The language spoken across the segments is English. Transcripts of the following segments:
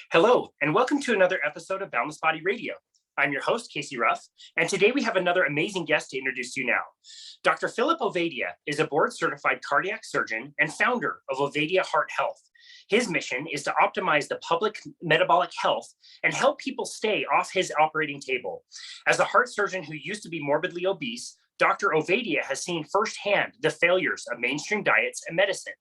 Hello, and welcome to another episode of Boundless Body Radio. I'm your host, Casey Ruff, and today we have another amazing guest to introduce to you now. Dr. Philip Ovadia is a board-certified cardiac surgeon and founder of Ovadia Heart Health. His mission is to optimize the public metabolic health and help people stay off his operating table. As a heart surgeon who used to be morbidly obese, Dr. Ovadia has seen firsthand the failures of mainstream diets and medicine.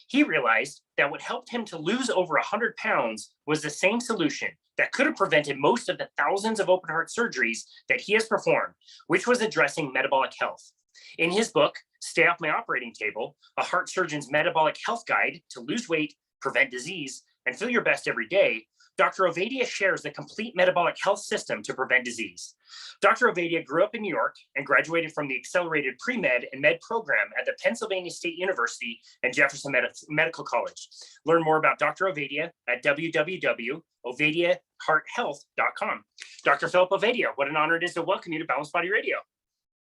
He realized that what helped him to lose over 100 pounds was the same solution that could have prevented most of the thousands of open heart surgeries that he has performed, which was addressing metabolic health. In his book, Stay Off My Operating Table, A Heart Surgeon's Metabolic Health Guide to Lose Weight, Prevent Disease, and Feel Your Best Every Day, Dr. Ovadia shares the complete metabolic health system to prevent disease. Dr. Ovadia grew up in New York and graduated from the accelerated pre-med and med program at the Pennsylvania State University and Jefferson Medical College. Learn more about Dr. Ovadia at www.ovadiahearthealth.com. Dr. Philip Ovadia, what an honor it is to welcome you to Balanced Body Radio.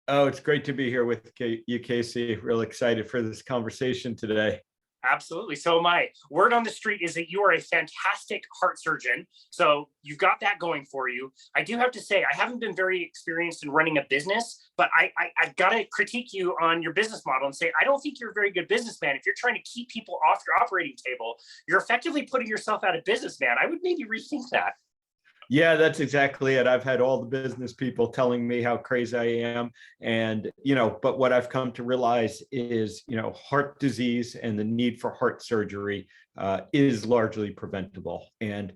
Oh, it's great to be here with you, Casey. Real excited for this conversation today. Absolutely. So am I. Word on the street is that you are a fantastic heart surgeon. So you've got that going for you. I do have to say, I haven't been very experienced in running a business, but I've got to critique you on your business model and say, I don't think you're a very good businessman. If you're trying to keep people off your operating table, you're effectively putting yourself out of business, man. I would maybe rethink that. Yeah, that's exactly it. I've had all the business people telling me how crazy I am. And, but what I've come to realize is, heart disease and the need for heart surgery is largely preventable. And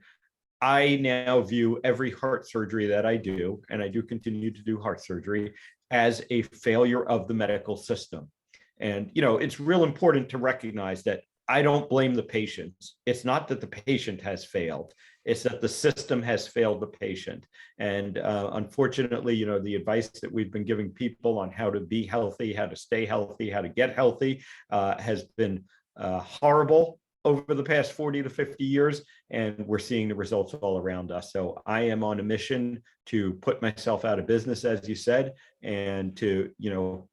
I now view every heart surgery that I do, and I do continue to do heart surgery, as a failure of the medical system. And, it's real important to recognize that I don't blame the patients. It's not that the patient has failed. It's that the system has failed the patient. And unfortunately, the advice that we've been giving people on how to be healthy, how to stay healthy, how to get healthy has been horrible over the past 40 to 50 years. And we're seeing the results all around us. So I am on a mission to put myself out of business, as you said, and to,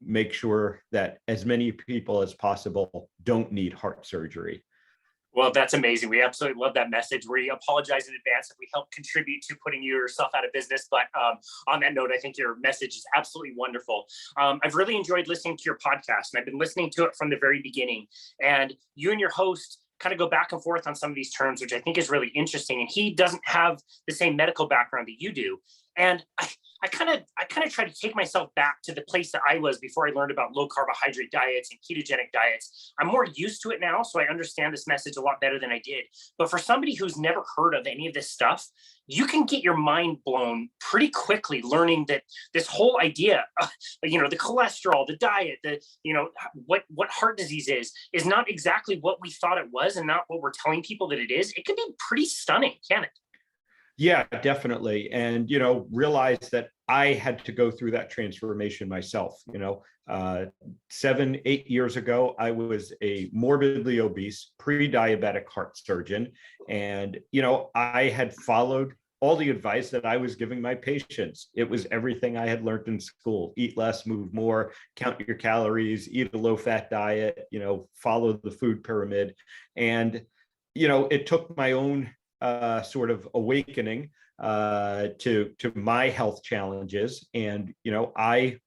make sure that as many people as possible don't need heart surgery. Well, that's amazing. We absolutely love that message. We apologize in advance if we help contribute to putting yourself out of business. But on that note, I think your message is absolutely wonderful. I've really enjoyed listening to your podcast, and I've been listening to it from the very beginning. And you and your host kind of go back and forth on some of these terms, which I think is really interesting. And he doesn't have the same medical background that you do. And I kind of try to take myself back to the place that I was before I learned about low carbohydrate diets and ketogenic diets. I'm more used to it now, so I understand this message a lot better than I did. But for somebody who's never heard of any of this stuff, you can get your mind blown pretty quickly learning that this whole idea, the cholesterol, the diet, what heart disease is not exactly what we thought it was and not what we're telling people that it is. It can be pretty stunning, can it? Yeah, definitely. And, realize that I had to go through that transformation myself. 7-8 years ago, I was a morbidly obese, pre-diabetic heart surgeon. And, I had followed all the advice that I was giving my patients. It was everything I had learned in school: eat less, move more, count your calories, eat a low-fat diet, follow the food pyramid. And, it took my own sort of awakening to my health challenges. And, I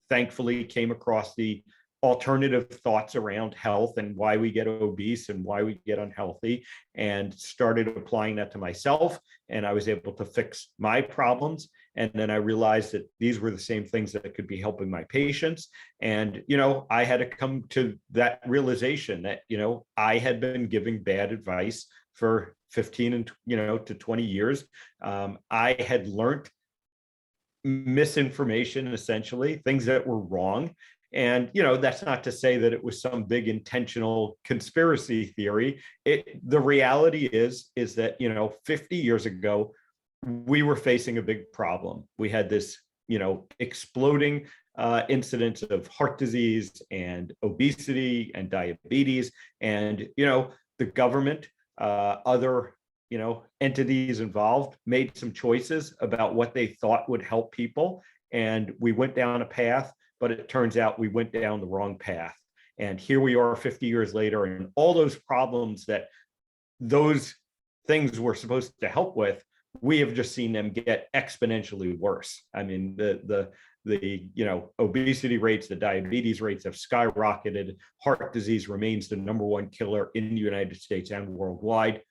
thankfully came across the alternative thoughts around health and why we get obese and why we get unhealthy, and started applying that to myself. And I was able to fix my problems. And then I realized that these were the same things that could be helping my patients. And, I had to come to that realization that, I had been giving bad advice for 15 and to 20 years. I had learned misinformation, essentially things that were wrong. And that's not to say that it was some big intentional conspiracy theory. The reality is that 50 years ago we were facing a big problem. We had this exploding incidence of heart disease and obesity and diabetes, and the government, other entities involved made some choices about what they thought would help people. And we went down a path, but it turns out we went down the wrong path. And here we are 50 years later, and all those problems that those things we're supposed to help with, we have just seen them get exponentially worse. I mean, the obesity rates, the diabetes rates have skyrocketed. Heart disease remains the #1 killer in the United States and worldwide.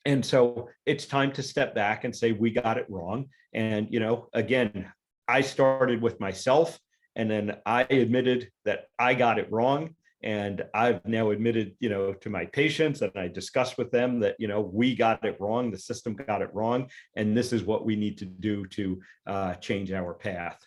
And so it's time to step back and say, we got it wrong. And, again, I started with myself, and then I admitted that I got it wrong. And I've now admitted, to my patients, and I discussed with them that, we got it wrong, the system got it wrong, and this is what we need to do to change our path.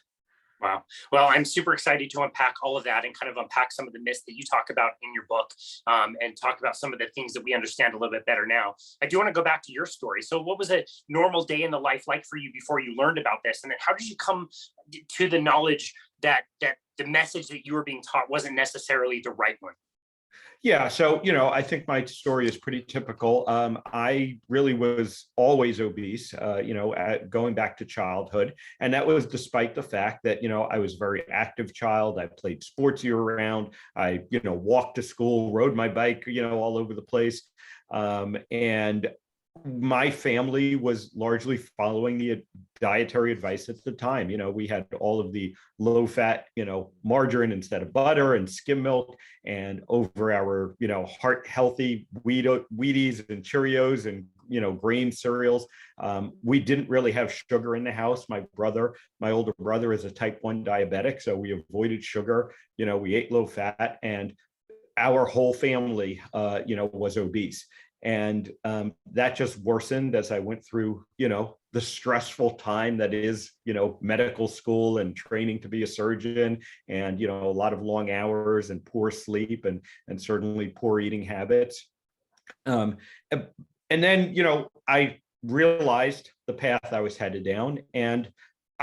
Wow. Well, I'm super excited to unpack all of that and kind of unpack some of the myths that you talk about in your book, and talk about some of the things that we understand a little bit better now. I do want to go back to your story. So what was a normal day in the life like for you before you learned about this? And then how did you come to the knowledge that the message that you were being taught wasn't necessarily the right one? Yeah, so I think my story is pretty typical. I really was always obese, going back to childhood, and that was despite the fact that I was a very active child. I played sports year round. I walked to school, rode my bike, all over the place, and my family was largely following the dietary advice at the time. We had all of the low fat, margarine instead of butter, and skim milk, and over our, heart healthy Wheaties and Cheerios and, grain cereals. We didn't really have sugar in the house. My older brother is a type 1 diabetic. So we avoided sugar, we ate low fat, and our whole family, was obese. And that just worsened as I went through, the stressful time that is, medical school and training to be a surgeon, and, a lot of long hours and poor sleep, and certainly poor eating habits. And then, I realized the path I was headed down, and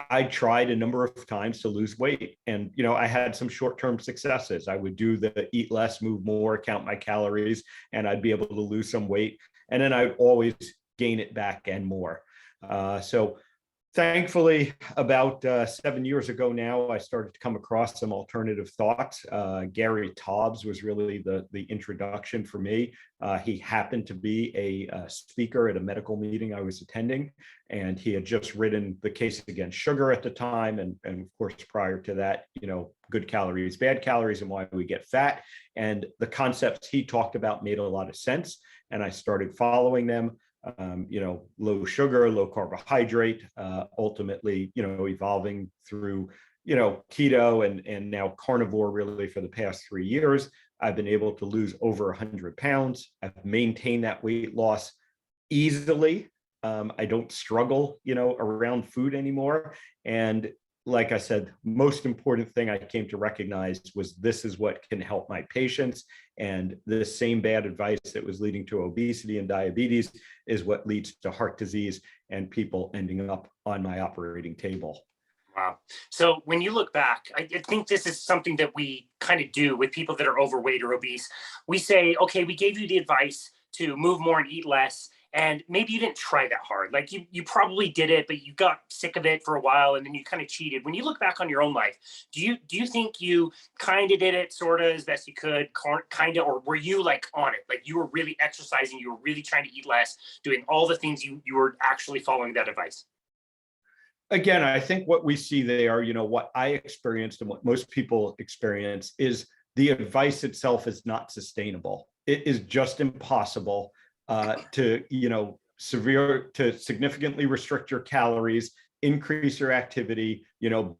I tried a number of times to lose weight, and I had some short-term successes. I would do the eat less, move more, count my calories, and I'd be able to lose some weight, and then I'd always gain it back and more. So thankfully, about 7 years ago now, I started to come across some alternative thoughts. Gary Taubes was really the introduction for me. He happened to be a speaker at a medical meeting I was attending, and he had just written The Case Against Sugar at the time. And of course, prior to that, good calories, bad calories, and why we get fat. And the concepts he talked about made a lot of sense. And I started following them. Low sugar, low carbohydrate, ultimately, evolving through, keto and now carnivore really for the past 3 years. I've been able to lose over 100 pounds. I've maintained that weight loss easily. I don't struggle, around food anymore. And like I said, most important thing I came to recognize was this is what can help my patients. And the same bad advice that was leading to obesity and diabetes is what leads to heart disease and people ending up on my operating table. Wow. So when you look back, I think this is something that we kind of do with people that are overweight or obese. We say, okay, we gave you the advice to move more and eat less, and maybe you didn't try that hard. Like you probably did it, but you got sick of it for a while, and then you kind of cheated. When you look back on your own life, do you think you kind of did it sort of as best you could, kind of, or were you like on it? Like you were really exercising, you were really trying to eat less, doing all the things you were actually following that advice? Again, I think what we see there, what I experienced and what most people experience is the advice itself is not sustainable. It is just impossible to significantly restrict your calories, increase your activity,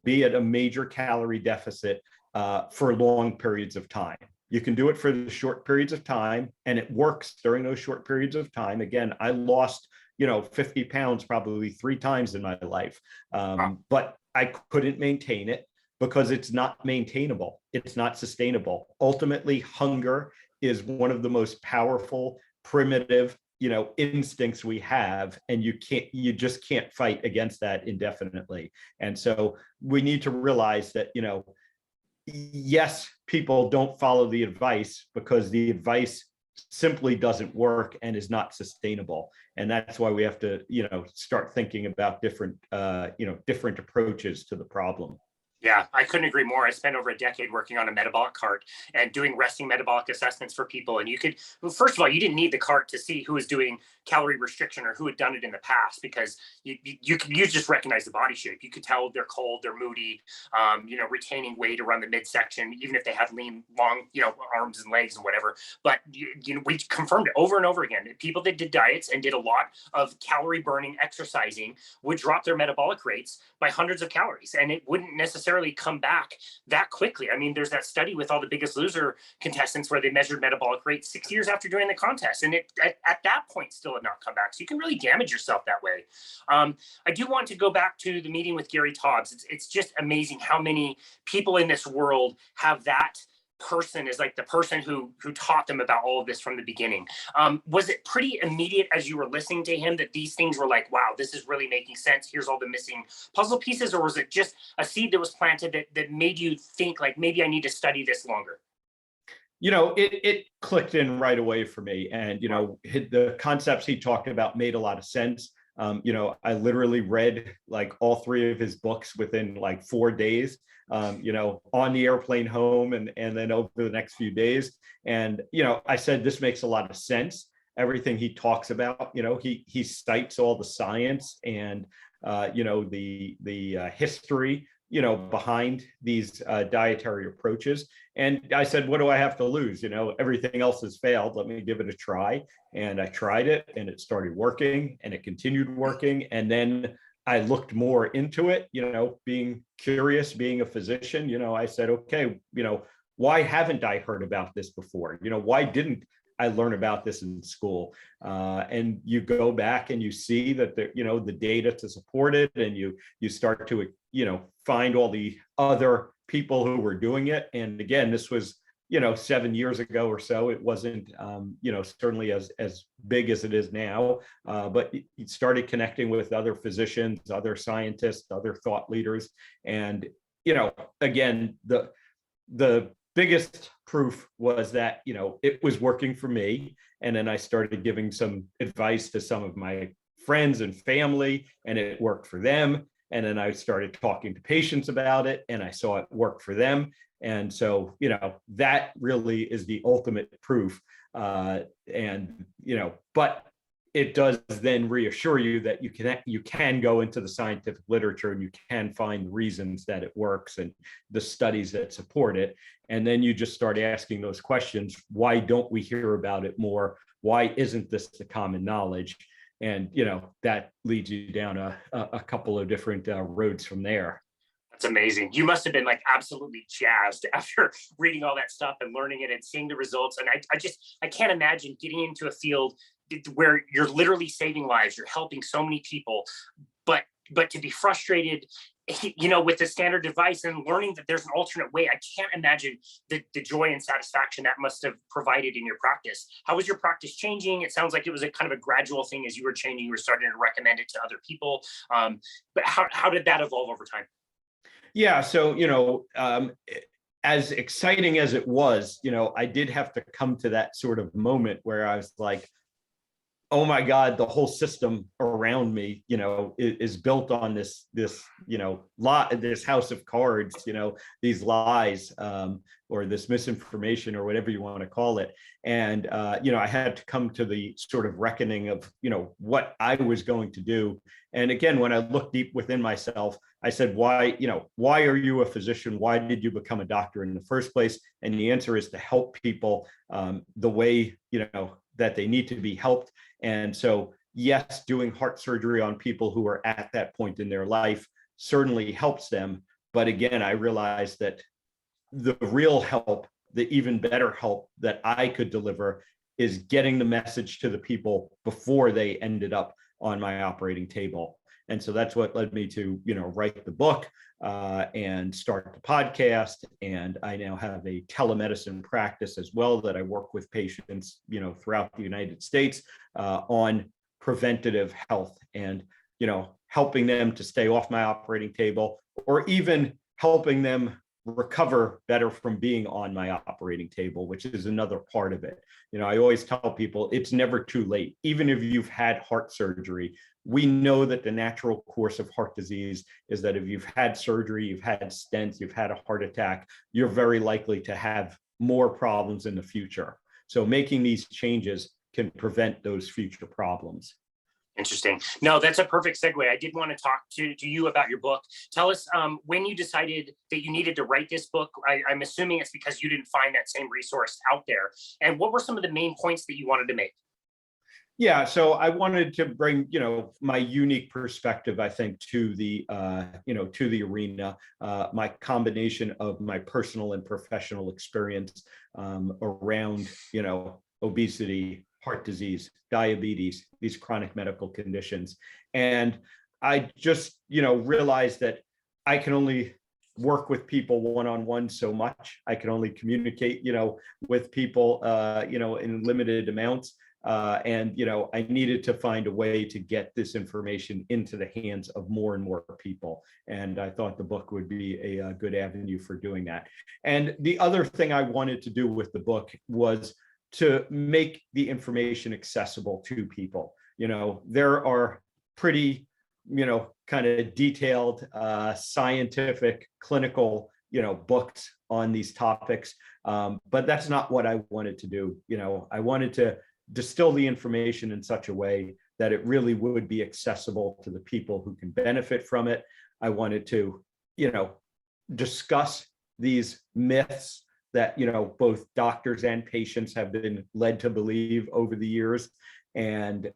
be at a major calorie deficit for long periods of time. You can do it for the short periods of time, and it works during those short periods of time. Again, I lost 50 pounds probably 3 times in my life, but I couldn't maintain it because it's not maintainable. It's not sustainable. Ultimately, hunger is one of the most powerful, primitive, instincts we have, and you just can't fight against that indefinitely. And so we need to realize that, yes, people don't follow the advice because the advice simply doesn't work and is not sustainable. And that's why we have to, start thinking about different approaches to the problem. Yeah, I couldn't agree more. I spent over a decade working on a metabolic cart and doing resting metabolic assessments for people. And you could, well, first of all, you didn't need the cart to see who was doing calorie restriction or who had done it in the past, because you just recognize the body shape. You could tell they're cold, they're moody, retaining weight around the midsection, even if they had lean, long, arms and legs and whatever. But we confirmed it over and over again. People that did diets and did a lot of calorie burning exercising would drop their metabolic rates by hundreds of calories, and it wouldn't necessarily come back that quickly. I mean, there's that study with all the Biggest Loser contestants where they measured metabolic rate 6 years after doing the contest, and it at that point still had not come back. So you can really damage yourself that way. I do want to go back to the meeting with Gary Taubes. It's just amazing how many people in this world have that person is like the person who taught them about all of this from the beginning. Was it pretty immediate as you were listening to him that these things were like, wow, this is really making sense, here's all the missing puzzle pieces? Or was it just a seed that was planted that made you think like, maybe I need to study this longer? It clicked in right away for me. And, the concepts he talked about made a lot of sense. I literally read like all three of his books within like 4 days, on the airplane home and then over the next few days. And, I said, this makes a lot of sense. Everything he talks about, he cites all the science and, the history, behind these dietary approaches. And I said, what do I have to lose? Everything else has failed. Let me give it a try. And I tried it and it started working and it continued working. And then I looked more into it, being curious, being a physician, I said, okay, why haven't I heard about this before? Why didn't I learn about this in school? And you go back and you see that the data to support it, and you start to find all the other people who were doing it. And again, this was 7 years ago or so. It wasn't certainly as big as it is now, but it started connecting with other physicians, other scientists, other thought leaders. And again, the biggest proof was that it was working for me. And then I started giving some advice to some of my friends and family, and it worked for them. And then I started talking to patients about it, and I saw it work for them. And so that really is the ultimate proof. But it does then reassure you that you can go into the scientific literature and you can find reasons that it works and the studies that support it. And then you just start asking those questions. Why don't we hear about it more? Why isn't this the common knowledge? And that leads you down a couple of different roads from there. That's amazing. You must have been like absolutely jazzed after reading all that stuff and learning it and seeing the results. And I can't imagine getting into a field where you're literally saving lives, you're helping so many people, but to be frustrated, with the standard device and learning that there's an alternate way. I can't imagine the joy and satisfaction that must have provided in your practice. How was your practice changing? It sounds like it was a kind of a gradual thing. As you were changing, you were starting to recommend it to other people. But how did that evolve over time? Yeah. So, as exciting as it was, I did have to come to that sort of moment where I was like, oh my God, the whole system around me, is built on this this house of cards, these lies, or this misinformation, or whatever you want to call it. And, I had to come to the sort of reckoning of, what I was going to do. And again, when I looked deep within myself, I said, why are you a physician? Why did you become a doctor in the first place? And the answer is to help people the way, that they need to be helped. And so, yes, doing heart surgery on people who are at that point in their life certainly helps them. But again, I realized that the real help, the even better help that I could deliver, is getting the message to the people before they ended up on my operating table. And so that's what led me to, write the book and start the podcast. And I now have a telemedicine practice as well that I work with patients, throughout the United States on preventative health and, helping them to stay off my operating table, or even helping them recover better from being on my operating table, which is another part of it. I always tell people it's never too late. Even if you've had heart surgery, we know that the natural course of heart disease is that if you've had surgery, you've had stents, you've had a heart attack, you're very likely to have more problems in the future. So making these changes can prevent those future problems. Interesting. No, that's a perfect segue. I did want to talk to you about your book. Tell us when you decided that you needed to write this book. I'm assuming it's because you didn't find that same resource out there. And what were some of the main points that you wanted to make? Yeah, so I wanted to bring, my unique perspective, I think, to the, to the arena, my combination of my personal and professional experience around, obesity, heart disease, diabetes, these chronic medical conditions. And I just, realized that I can only work with people one-on-one so much. I can only communicate, with people, in limited amounts. And I needed to find a way to get this information into the hands of more and more people. And I thought the book would be a good avenue for doing that. And the other thing I wanted to do with the book was to make the information accessible to people. There are pretty, kind of detailed, scientific, clinical, books on these topics. But that's not what I wanted to do. I wanted to distill the information in such a way that it really would be accessible to the people who can benefit from it. I wanted to, discuss these myths that, both doctors and patients have been led to believe over the years, and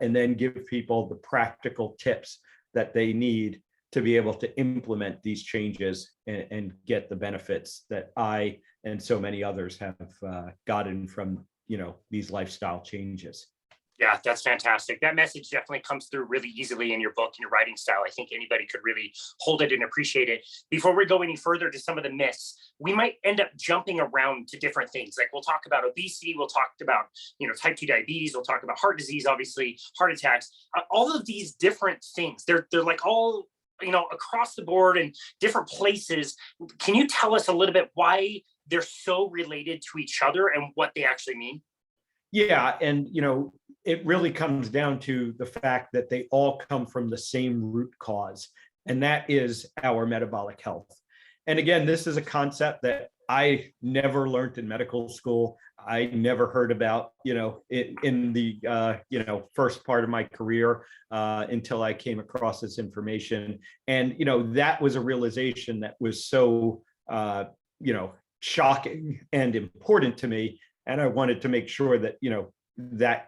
then give people the practical tips that they need to be able to implement these changes and get the benefits that I and so many others have gotten from these lifestyle changes. Yeah, that's fantastic. That message definitely comes through really easily in your book and your writing style. I think anybody could really hold it and appreciate it. Before we go any further to some of the myths, we might end up jumping around to different things. Like we'll talk about obesity, we'll talk about, type 2 diabetes, we'll talk about heart disease, obviously, heart attacks, all of these different things. They're like all, across the board and different places. Can you tell us a little bit why they're so related to each other and what they actually mean? Yeah, and it really comes down to the fact that they all come from the same root cause, and that is our metabolic health. And again, this is a concept that I never learned in medical school. I never heard about, in the, first part of my career until I came across this information. And, that was a realization that was so, shocking and important to me. And I wanted to make sure that, that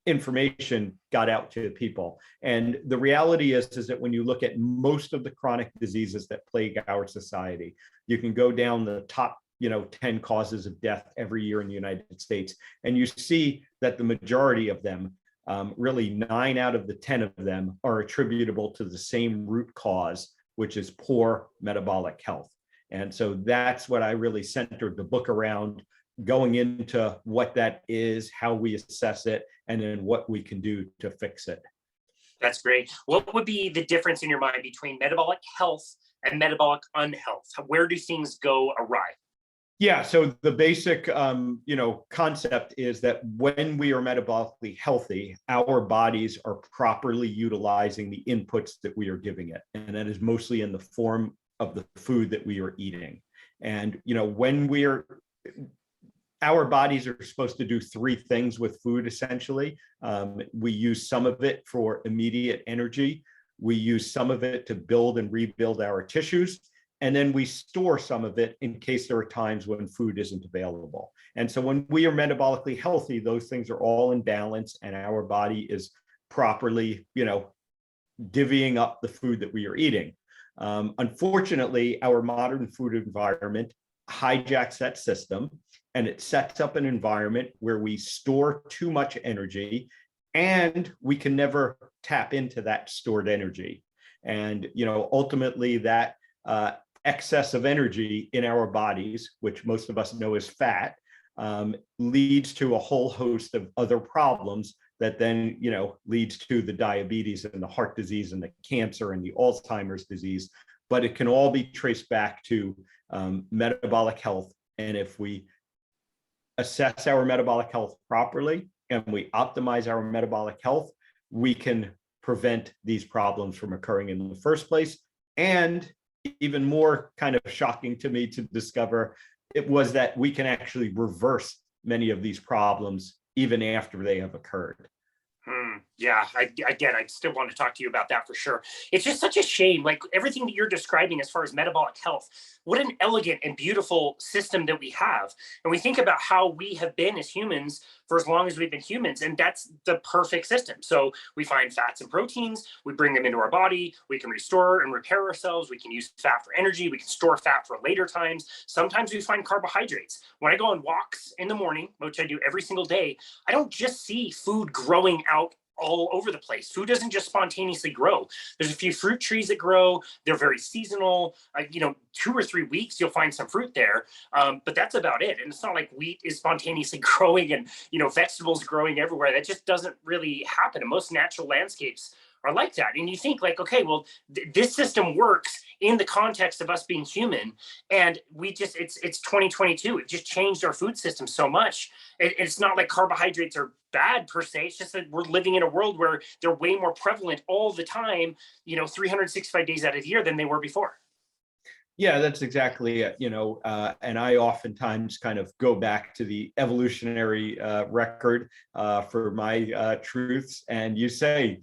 information got out to people. And the reality is that when you look at most of the chronic diseases that plague our society, you can go down the top 10 causes of death every year in the United States, and you see that the majority of them, really 9 out of the 10 of them, are attributable to the same root cause, which is poor metabolic health. And so that's what I really centered the book around, going into what that is, how we assess it, and then what we can do to fix it. That's great. What would be the difference in your mind between metabolic health and metabolic unhealth? Where do things go awry? Yeah, so the basic, concept is that when we are metabolically healthy, our bodies are properly utilizing the inputs that we are giving it, and that is mostly in the form of the food that we are eating. And when our bodies are supposed to do 3 things with food, essentially. We use some of it for immediate energy. We use some of it to build and rebuild our tissues. And then we store some of it in case there are times when food isn't available. And so when we are metabolically healthy, those things are all in balance, and our body is properly, divvying up the food that we are eating. Unfortunately, our modern food environment hijacks that system, and it sets up an environment where we store too much energy, and we can never tap into that stored energy. And ultimately that excess of energy in our bodies, which most of us know as fat, leads to a whole host of other problems that then leads to the diabetes and the heart disease and the cancer and the Alzheimer's disease. but it can all be traced back to metabolic health. And if we assess our metabolic health properly and we optimize our metabolic health, we can prevent these problems from occurring in the first place. And even more kind of shocking to me to discover, it was that we can actually reverse many of these problems even after they have occurred. Yeah, I still want to talk to you about that for sure. It's just such a shame, like everything that you're describing as far as metabolic health, what an elegant and beautiful system that we have. And we think about how we have been as humans for as long as we've been humans, and that's the perfect system. So we find fats and proteins, we bring them into our body, we can restore and repair ourselves, we can use fat for energy, we can store fat for later times. Sometimes we find carbohydrates. When I go on walks in the morning, which I do every single day, I don't just see food growing out all over the place. Food doesn't just spontaneously grow. There's a few fruit trees that grow. They're very seasonal. 2 or 3 weeks, you'll find some fruit there. But that's about it. And it's not like wheat is spontaneously growing and, vegetables growing everywhere. That just doesn't really happen. And most natural landscapes are like that. And you think like, okay, well, this system works in the context of us being human. And it's 2022. It just changed our food system so much. It's not like carbohydrates are bad per se. It's just that we're living in a world where they're way more prevalent all the time, 365 days out of the year than they were before. Yeah, that's exactly it. And I oftentimes kind of go back to the evolutionary record for my truths. And you say,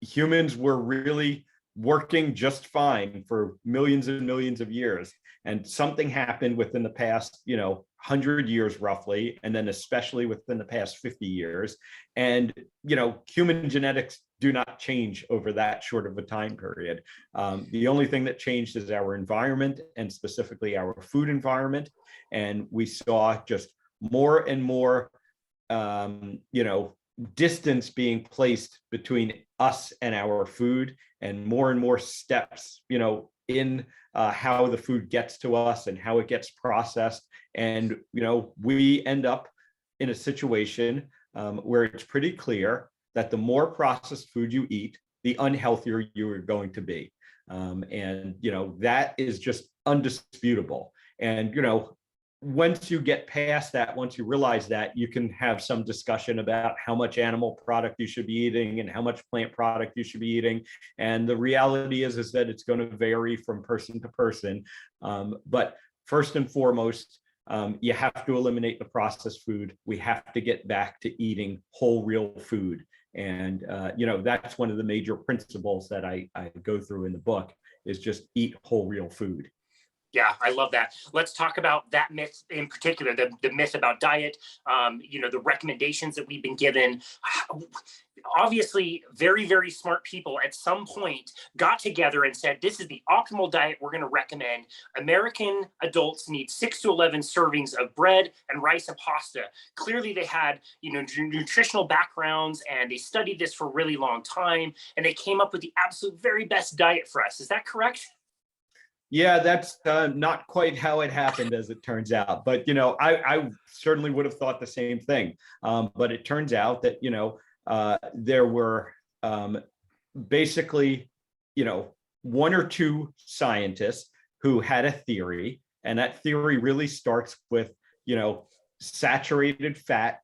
humans were really working just fine for millions and millions of years. And something happened within the past, 100 years roughly, and then especially within the past 50 years. And, human genetics do not change over that short of a time period. The only thing that changed is our environment, and specifically our food environment. And we saw just more and more, distance being placed between us and our food, and more steps, in how the food gets to us and how it gets processed. And, we end up in a situation where it's pretty clear that the more processed food you eat, the unhealthier you are going to be. And, that is just undisputable. And, once you get past that, once you realize that, you can have some discussion about how much animal product you should be eating and how much plant product you should be eating. And the reality is that it's going to vary from person to person. But first and foremost, you have to eliminate the processed food. We have to get back to eating whole, real food. And, that's one of the major principles that I go through in the book, is just eat whole, real food. Yeah, I love that. Let's talk about that myth in particular, the myth about diet, the recommendations that we've been given. Obviously, very, very smart people at some point got together and said, this is the optimal diet we're going to recommend. American adults need 6 to 11 servings of bread and rice and pasta. Clearly, they had, nutritional backgrounds, and they studied this for a really long time, and they came up with the absolute very best diet for us. Is that correct? Yeah, that's not quite how it happened, as it turns out. But, I certainly would have thought the same thing. But it turns out that, there were basically, 1 or 2 scientists who had a theory. And that theory really starts with, saturated fat,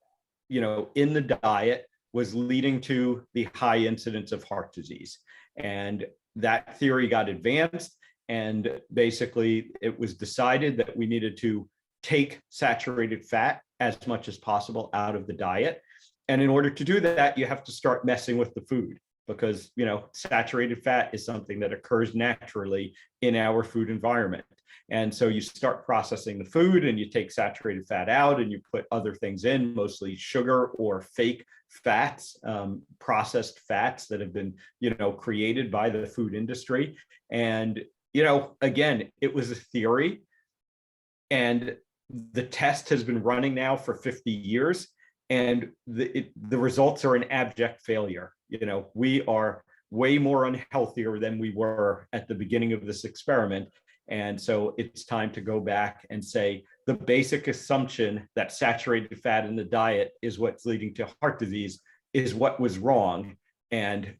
in the diet was leading to the high incidence of heart disease. And that theory got advanced. And basically, it was decided that we needed to take saturated fat as much as possible out of the diet. And in order to do that, you have to start messing with the food, because, saturated fat is something that occurs naturally in our food environment. And so you start processing the food, and you take saturated fat out, and you put other things in, mostly sugar or fake fats, processed fats that have been, created by the food industry. And again, it was a theory, and the test has been running now for 50 years, and the results are an abject failure. We are way more unhealthier than we were at the beginning of this experiment. And so it's time to go back and say the basic assumption that saturated fat in the diet is what's leading to heart disease is what was wrong. And,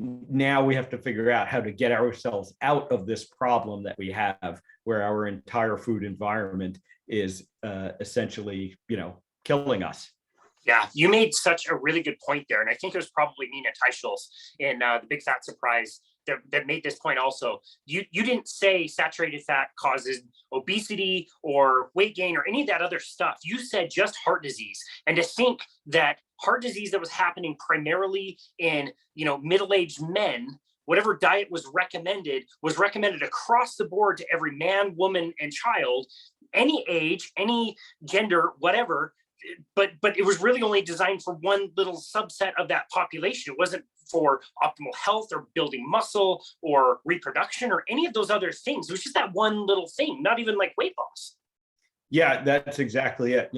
now we have to figure out how to get ourselves out of this problem that we have, where our entire food environment is essentially, killing us. Yeah, you made such a really good point there. And I think it was probably Nina Teicholz in The Big Fat Surprise that made this point also. You didn't say saturated fat causes obesity or weight gain or any of that other stuff. You said just heart disease. And to think that heart disease that was happening primarily in, middle-aged men, whatever diet was recommended across the board to every man, woman, and child, any age, any gender, whatever. But it was really only designed for one little subset of that population. It wasn't for optimal health or building muscle or reproduction or any of those other things. It was just that one little thing, not even like weight loss. Yeah, that's exactly it.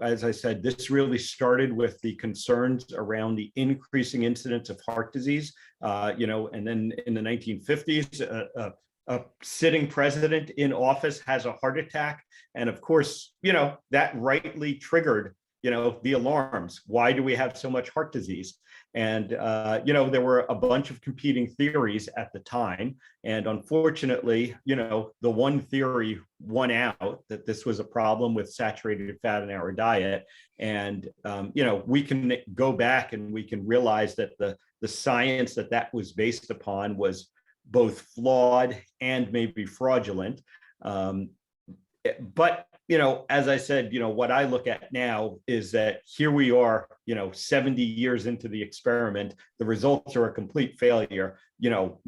As I said, this really started with the concerns around the increasing incidence of heart disease, and then in the 1950s, a sitting president in office has a heart attack. And of course, that rightly triggered, the alarms. Why do we have so much heart disease? And, there were a bunch of competing theories at the time. And unfortunately, the one theory won out, that this was a problem with saturated fat in our diet. And, we can go back and we can realize that the science that was based upon was both flawed and maybe fraudulent. But, as I said, what I look at now is that here we are, 70 years into the experiment, the results are a complete failure.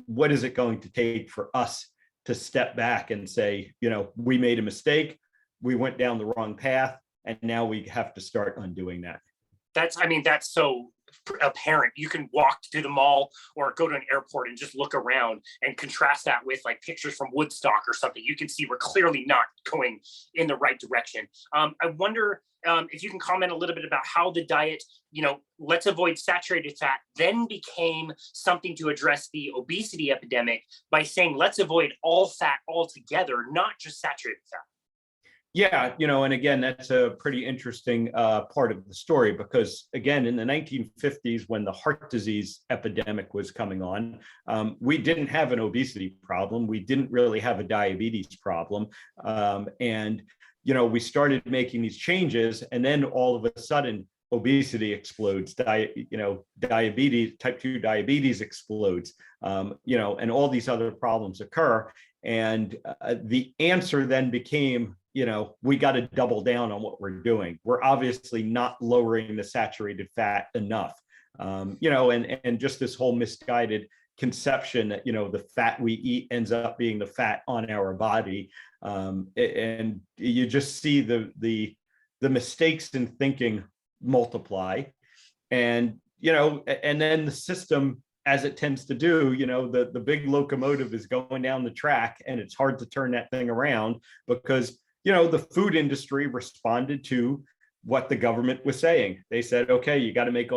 What is it going to take for us to step back and say, we made a mistake, we went down the wrong path, and now we have to start undoing that. That's so apparent. You can walk to the mall or go to an airport and just look around and contrast that with like pictures from Woodstock or something. You can see we're clearly not going in the right direction. I wonder if you can comment a little bit about how the diet, let's avoid saturated fat, then became something to address the obesity epidemic by saying, let's avoid all fat altogether, not just saturated fat. Yeah, and again, that's a pretty interesting part of the story, because again, in the 1950s, when the heart disease epidemic was coming on, we didn't have an obesity problem. We didn't really have a diabetes problem. And, we started making these changes, and then all of a sudden, obesity explodes, diabetes, type 2 diabetes explodes, and all these other problems occur. And the answer then became, we got to double down on what we're doing. We're obviously not lowering the saturated fat enough, and just this whole misguided conception that, the fat we eat ends up being the fat on our body. And you just see the mistakes in thinking multiply. And, and then the system, as it tends to do, the big locomotive is going down the track, and it's hard to turn that thing around, because the food industry responded to what the government was saying. They said, okay, you got to make,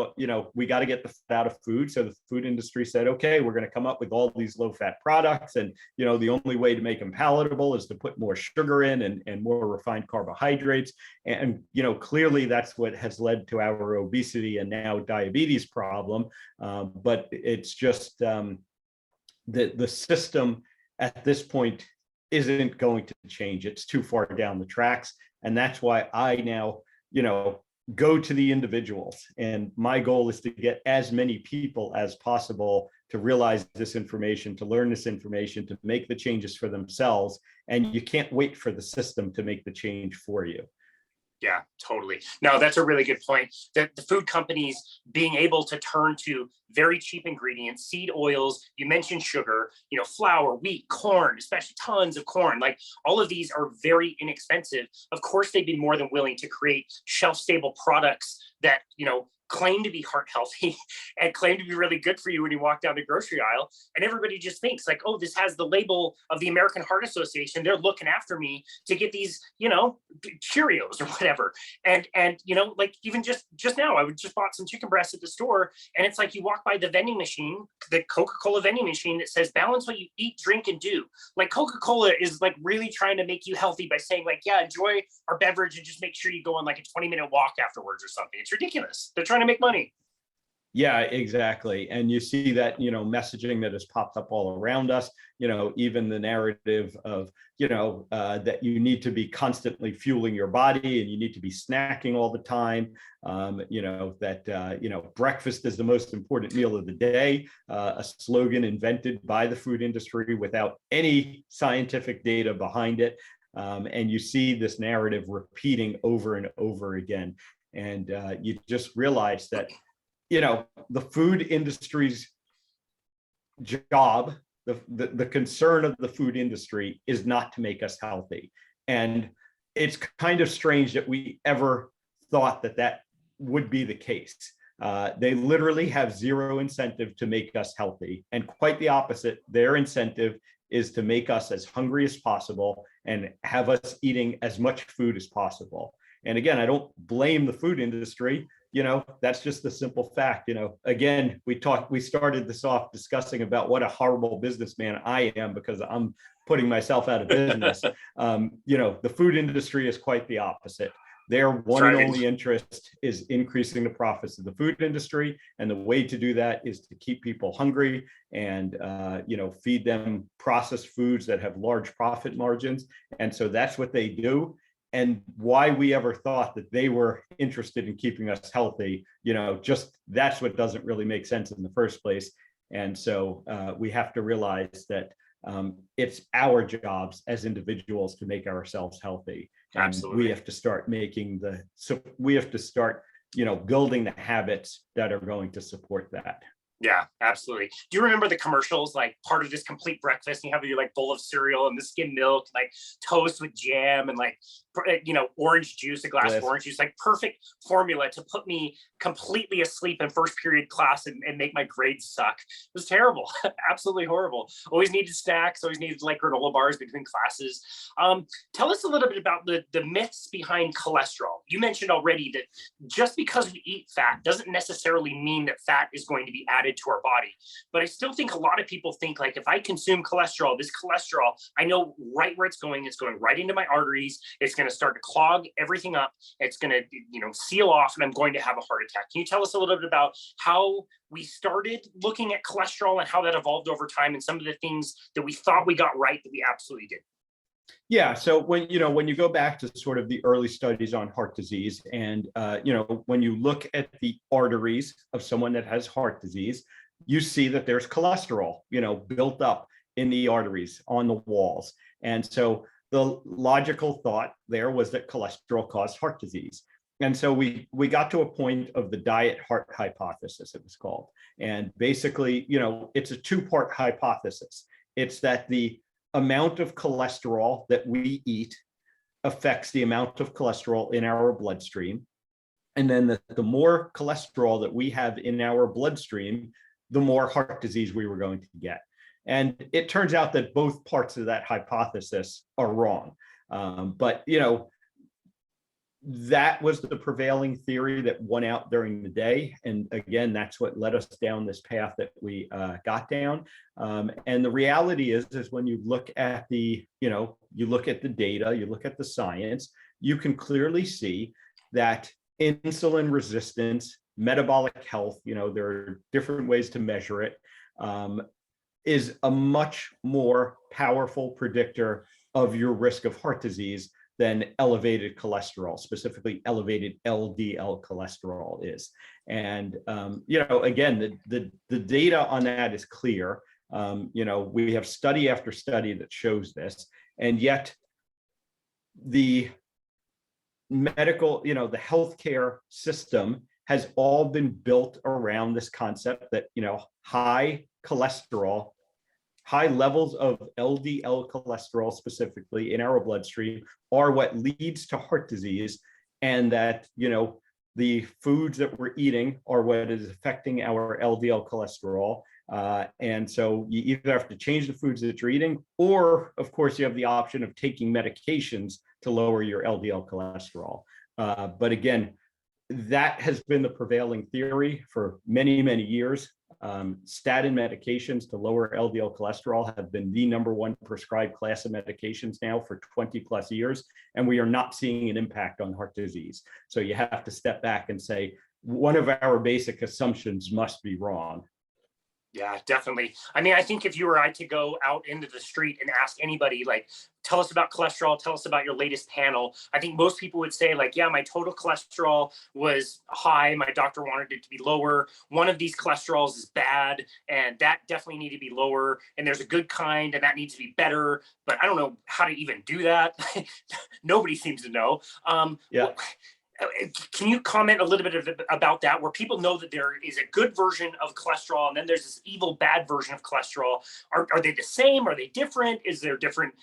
we got to get the fat out of food. So the food industry said, okay, we're going to come up with all these low fat products. And, the only way to make them palatable is to put more sugar in and more refined carbohydrates. And, clearly that's what has led to our obesity and now diabetes problem. But it's just the system at this point isn't going to change. It's too far down the tracks. And that's why I now, go to the individuals. And my goal is to get as many people as possible to realize this information, to learn this information, to make the changes for themselves. And you can't wait for the system to make the change for you. Yeah, totally. No, that's a really good point. That the food companies being able to turn to very cheap ingredients, seed oils, you mentioned sugar, flour, wheat, corn, especially tons of corn, like all of these are very inexpensive. Of course, they'd be more than willing to create shelf-stable products that, claim to be heart healthy and claim to be really good for you when you walk down the grocery aisle. And everybody just thinks like, oh, this has the label of the American Heart Association. They're looking after me to get these, Cheerios or whatever. And like even just now, I just bought some chicken breasts at the store, and it's like you walk by the vending machine, the Coca-Cola vending machine that says balance what you eat, drink, and do. Like Coca-Cola is like really trying to make you healthy by saying like, yeah, enjoy our beverage and just make sure you go on like a 20-minute walk afterwards or something. It's ridiculous. They're trying to make money. Yeah, exactly. And you see that, messaging that has popped up all around us, even the narrative of, that you need to be constantly fueling your body and you need to be snacking all the time. Breakfast is the most important meal of the day, a slogan invented by the food industry without any scientific data behind it. And you see this narrative repeating over and over again. And you just realize that the food industry's job, the concern of the food industry is not to make us healthy. And it's kind of strange that we ever thought that would be the case. They literally have zero incentive to make us healthy, and quite the opposite. Their incentive is to make us as hungry as possible and have us eating as much food as possible. And again, I don't blame the food industry. That's just the simple fact. Again, we started this off discussing about what a horrible businessman I am because I'm putting myself out of business. The food industry is quite the opposite. Their one and only interest is increasing the profits of the food industry. And the way to do that is to keep people hungry and, feed them processed foods that have large profit margins. And so that's what they do. And why we ever thought that they were interested in keeping us healthy, just that's what doesn't really make sense in the first place. And so we have to realize that it's our jobs as individuals to make ourselves healthy. And Absolutely. we have to start building the habits that are going to support that. Yeah, absolutely. Do you remember the commercials, like part of this complete breakfast, and you have your like bowl of cereal and the skim milk, like toast with jam and like, orange juice, a glass of orange juice, like perfect formula to put me completely asleep in first period class and make my grades suck. It was terrible. Absolutely horrible. Always needed snacks, always needed like granola bars between classes. Tell us a little bit about the myths behind cholesterol. You mentioned already that just because we eat fat doesn't necessarily mean that fat is going to be added to our body. But I still think a lot of people think like, if I consume cholesterol, this cholesterol, I know right where it's going right into my arteries. It's going to start to clog everything up. It's going to, seal off, and I'm going to have a heart attack. Can you tell us a little bit about how we started looking at cholesterol and how that evolved over time and some of the things that we thought we got right that we absolutely did? Yeah. So when you go back to sort of the early studies on heart disease, and when you look at the arteries of someone that has heart disease, you see that there's cholesterol, built up in the arteries on the walls. And so the logical thought there was that cholesterol caused heart disease. And so we got to a point of the diet heart hypothesis, it was called. And basically, it's a two-part hypothesis. It's that the amount of cholesterol that we eat affects the amount of cholesterol in our bloodstream. And then the more cholesterol that we have in our bloodstream, the more heart disease we were going to get. And it turns out that both parts of that hypothesis are wrong. But that was the prevailing theory that won out during the day. And again, that's what led us down this path that we got down. And the reality is when you look at you look at the data, you look at the science, you can clearly see that insulin resistance, metabolic health, there are different ways to measure it, is a much more powerful predictor of your risk of heart disease than elevated cholesterol, specifically elevated LDL cholesterol is. And, again, the data on that is clear. We have study after study that shows this, and yet the medical, the healthcare system has all been built around this concept that, high cholesterol, high levels of LDL cholesterol specifically in our bloodstream are what leads to heart disease, and that, the foods that we're eating are what is affecting our LDL cholesterol. And so you either have to change the foods that you're eating, or of course you have the option of taking medications to lower your LDL cholesterol. But again, that has been the prevailing theory for many, many years. Statin medications to lower LDL cholesterol have been the number one prescribed class of medications now for 20 plus years, and we are not seeing an impact on heart disease. So you have to step back and say, one of our basic assumptions must be wrong. Yeah, definitely. I mean, I think if you or I to go out into the street and ask anybody, like, tell us about cholesterol, tell us about your latest panel, I think most people would say, like, yeah, my total cholesterol was high. My doctor wanted it to be lower. One of these cholesterols is bad, and that definitely need to be lower. And there's a good kind, and that needs to be better. But I don't know how to even do that. Nobody seems to know. Yeah. Can you comment a little bit about that, where people know that there is a good version of cholesterol and then there's this evil bad version of cholesterol? Are they the same? Are they different? Is there different,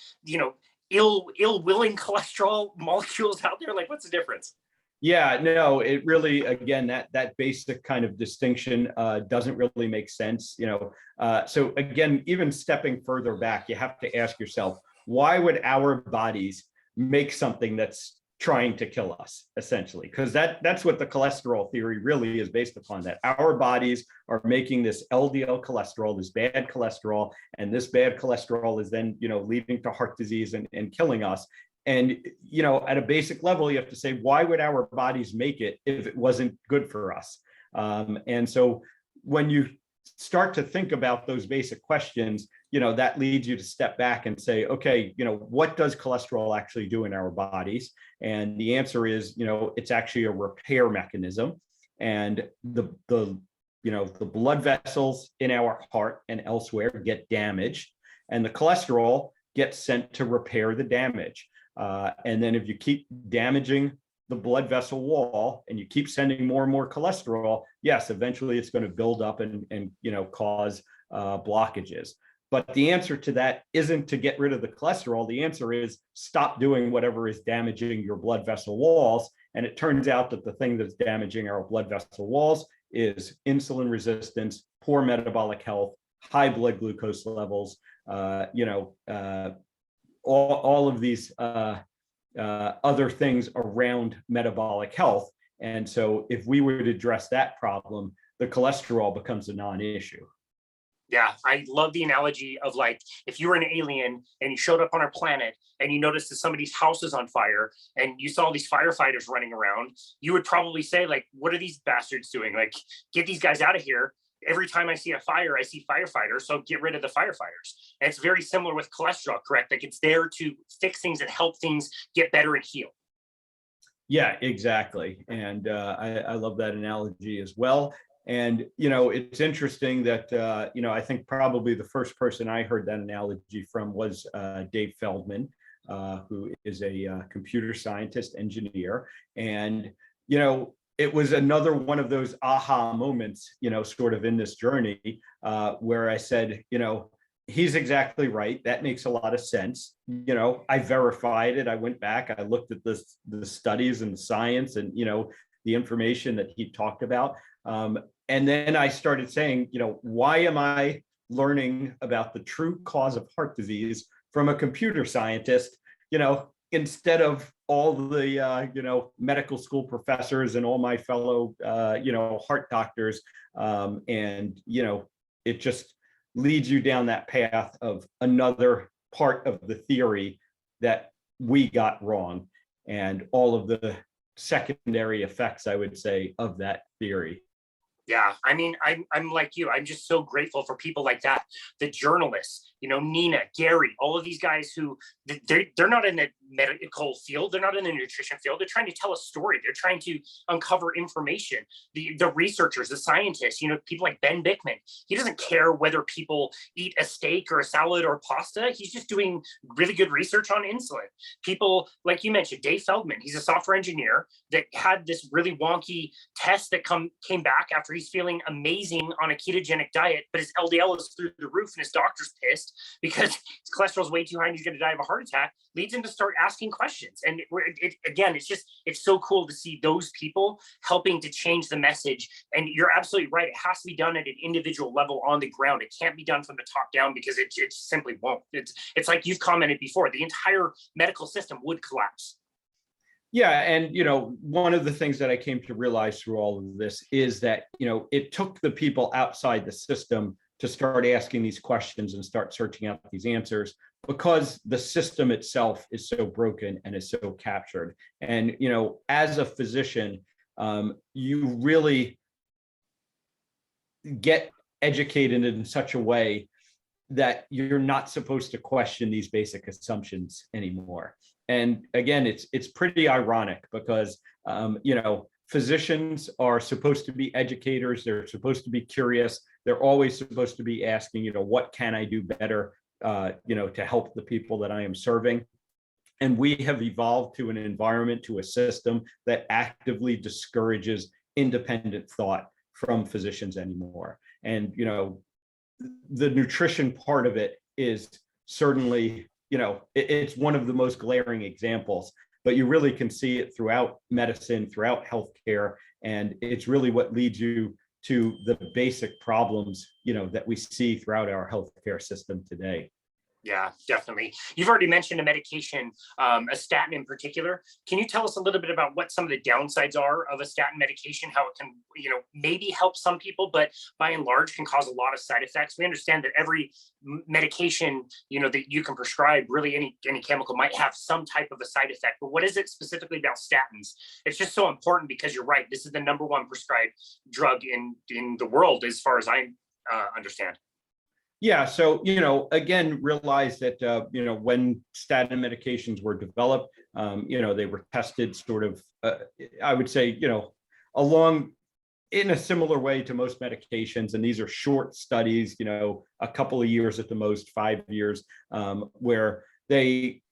ill-willing cholesterol molecules out there? Like, what's the difference? Yeah, no, it really, again, that basic kind of distinction doesn't really make sense. So again, even stepping further back, you have to ask yourself, why would our bodies make something that's trying to kill us, essentially? Because that's what the cholesterol theory really is based upon, that our bodies are making this LDL cholesterol, this bad cholesterol, and this bad cholesterol is then leading to heart disease and killing us. And at a basic level, you have to say, why would our bodies make it if it wasn't good for us? And so when you start to think about those basic questions, that leads you to step back and say, okay, what does cholesterol actually do in our bodies? And the answer is, it's actually a repair mechanism. And the blood vessels in our heart and elsewhere get damaged, and the cholesterol gets sent to repair the damage. And then if you keep damaging the blood vessel wall and you keep sending more and more cholesterol, yes, eventually it's going to build up and cause blockages. But the answer to that isn't to get rid of the cholesterol. The answer is stop doing whatever is damaging your blood vessel walls. And it turns out that the thing that's damaging our blood vessel walls is insulin resistance, poor metabolic health, high blood glucose levels, all of these other things around metabolic health. And so if we were to address that problem, the cholesterol becomes a non-issue. Yeah, I love the analogy of, like, if you were an alien and you showed up on our planet and you noticed that somebody's house is on fire and you saw these firefighters running around, you would probably say, like, what are these bastards doing? Like, get these guys out of here. Every time I see a fire, I see firefighters, so get rid of the firefighters. And it's very similar with cholesterol, correct? Like, it's there to fix things and help things get better and heal. Yeah, exactly. And I love that analogy as well. And, it's interesting that, I think probably the first person I heard that analogy from was Dave Feldman, who is a computer scientist engineer. And, it was another one of those aha moments, sort of in this journey where I said, he's exactly right. That makes a lot of sense. I verified it. I went back, I looked at the studies and the science and, the information that he talked about. And then I started saying, why am I learning about the true cause of heart disease from a computer scientist, instead of all the, medical school professors and all my fellow, heart doctors. And, it just leads you down that path of another part of the theory that we got wrong and all of the secondary effects, I would say, of that theory. Yeah, I mean, I'm like you. I'm just so grateful for people like that. The journalists, Nina, Gary, all of these guys who they're not in the medical field, they're not in the nutrition field. They're trying to tell a story. They're trying to uncover information. The researchers, the scientists, people like Ben Bickman. He doesn't care whether people eat a steak or a salad or pasta. He's just doing really good research on insulin. People like you mentioned, Dave Feldman. He's a software engineer that had this really wonky test that came back after he's feeling amazing on a ketogenic diet, but his LDL is through the roof and his doctor's pissed because his cholesterol is way too high and he's going to die of a heart attack, leads him to start asking questions. And it's so cool to see those people helping to change the message. And you're absolutely right. It has to be done at an individual level on the ground. It can't be done from the top down because it simply won't. It's like you've commented before, the entire medical system would collapse. Yeah. And, one of the things that I came to realize through all of this is that, it took the people outside the system to start asking these questions and start searching out these answers because the system itself is so broken and is so captured. And, as a physician, you really get educated in such a way that you're not supposed to question these basic assumptions anymore. And again, it's pretty ironic because physicians are supposed to be educators. They're supposed to be curious. They're always supposed to be asking, what can I do better, to help the people that I am serving. And we have evolved to an environment, to a system that actively discourages independent thought from physicians anymore. And, the nutrition part of it is certainly, it's one of the most glaring examples, but you really can see it throughout medicine, throughout healthcare. And it's really what leads you to the basic problems, that we see throughout our healthcare system today. Yeah, definitely. You've already mentioned a medication, a statin in particular. Can you tell us a little bit about what some of the downsides are of a statin medication, how it can, maybe help some people, but by and large can cause a lot of side effects? We understand that every medication, that you can prescribe, really any chemical might have some type of a side effect. But what is it specifically about statins? It's just so important because you're right. This is the number one prescribed drug in the world, as far as I understand. Yeah, so, again, realize that, when statin medications were developed, they were tested sort of, I would say, along in a similar way to most medications. And these are short studies, a couple of years at the most, 5 years, where they,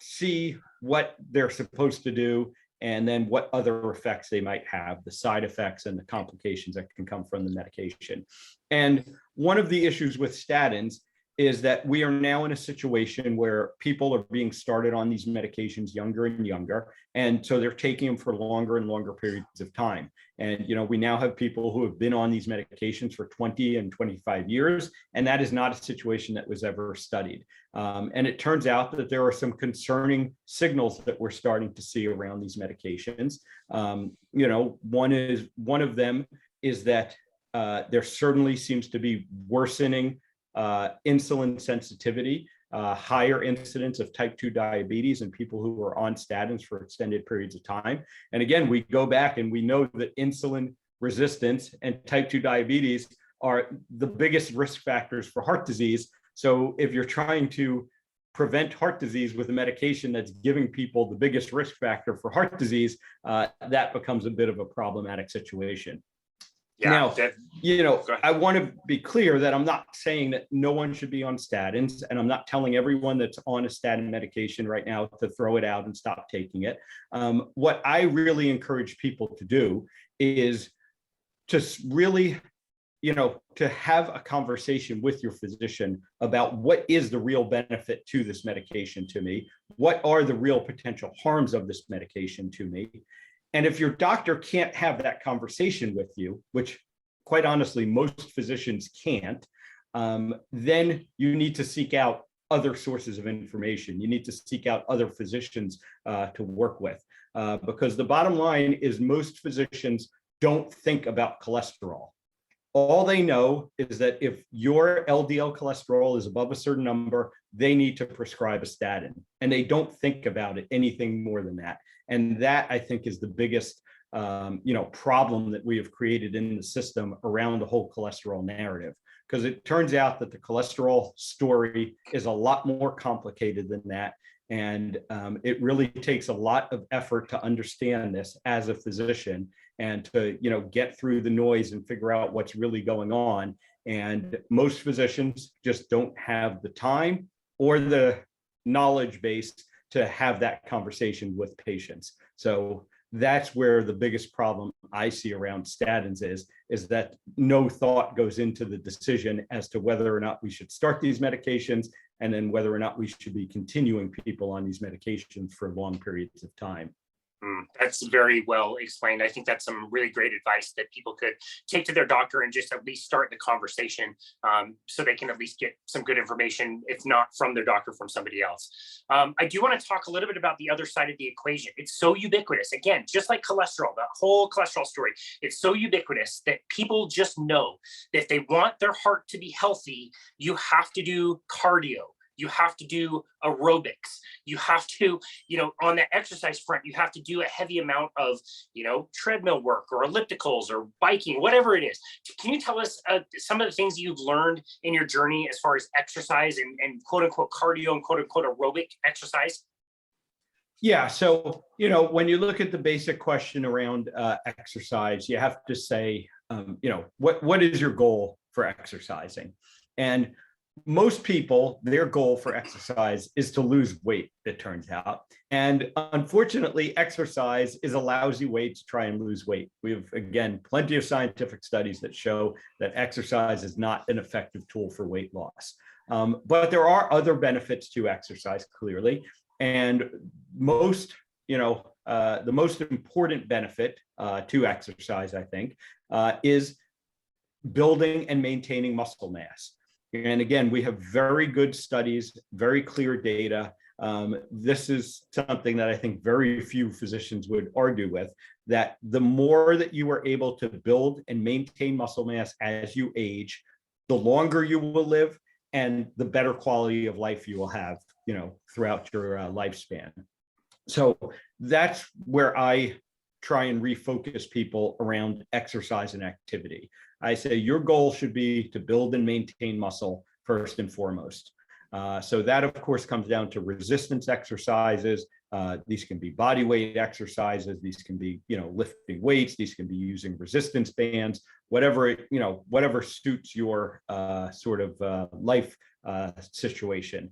see what they're supposed to do and then what other effects they might have, the side effects and the complications that can come from the medication. And one of the issues with statins is that we are now in a situation where people are being started on these medications younger and younger. And so they're taking them for longer and longer periods of time. And, we now have people who have been on these medications for 20 and 25 years, and that is not a situation that was ever studied. And it turns out that there are some concerning signals that we're starting to see around these medications. One of them is that there certainly seems to be worsening insulin sensitivity, higher incidence of type 2 diabetes in people who are on statins for extended periods of time. And again, we go back and we know that insulin resistance and type 2 diabetes are the biggest risk factors for heart disease. So if you're trying to prevent heart disease with a medication that's giving people the biggest risk factor for heart disease, that becomes a bit of a problematic situation. Yeah, now, I want to be clear that I'm not saying that no one should be on statins, and I'm not telling everyone that's on a statin medication right now to throw it out and stop taking it. What I really encourage people to do is to really, to have a conversation with your physician about what is the real benefit to this medication to me, what are the real potential harms of this medication to me. And if your doctor can't have that conversation with you, which quite honestly, most physicians can't, then you need to seek out other sources of information. You need to seek out other physicians to work with, because the bottom line is most physicians don't think about cholesterol. All they know is that if your LDL cholesterol is above a certain number, they need to prescribe a statin, and they don't think about it anything more than that. And that, I think, is the biggest, problem that we have created in the system around the whole cholesterol narrative, because it turns out that the cholesterol story is a lot more complicated than that. And it really takes a lot of effort to understand this as a physician and to, get through the noise and figure out what's really going on. And most physicians just don't have the time or the knowledge base to have that conversation with patients. So that's where the biggest problem I see around statins is that no thought goes into the decision as to whether or not we should start these medications, and then whether or not we should be continuing people on these medications for long periods of time. That's very well explained. I think that's some really great advice that people could take to their doctor and just at least start the conversation, so they can at least get some good information, if not from their doctor, from somebody else. I do want to talk a little bit about the other side of the equation. It's so ubiquitous. Again, just like cholesterol, the whole cholesterol story, it's so ubiquitous that people just know that if they want their heart to be healthy, you have to do cardio. you have to do aerobics, you have to, on the exercise front, you have to do a heavy amount of, treadmill work or ellipticals or biking, whatever it is. Can you tell us some of the things you've learned in your journey as far as exercise and quote unquote cardio and quote unquote aerobic exercise? Yeah. So, when you look at the basic question around exercise, you have to say, what is your goal for exercising? And most people, their goal for exercise is to lose weight, it turns out. And unfortunately, exercise is a lousy way to try and lose weight. We have, again, plenty of scientific studies that show that exercise is not an effective tool for weight loss. But there are other benefits to exercise, clearly. And the most important benefit to exercise, I think, is building and maintaining muscle mass. And again, we have very good studies, very clear data. This is something that I think very few physicians would argue with, that the more that you are able to build and maintain muscle mass as you age, the longer you will live and the better quality of life you will have, throughout your lifespan. So that's where I try and refocus people around exercise and activity. I say your goal should be to build and maintain muscle first and foremost. So that, of course, comes down to resistance exercises. These can be body weight exercises. These can be, lifting weights. These can be using resistance bands, whatever suits your sort of life situation.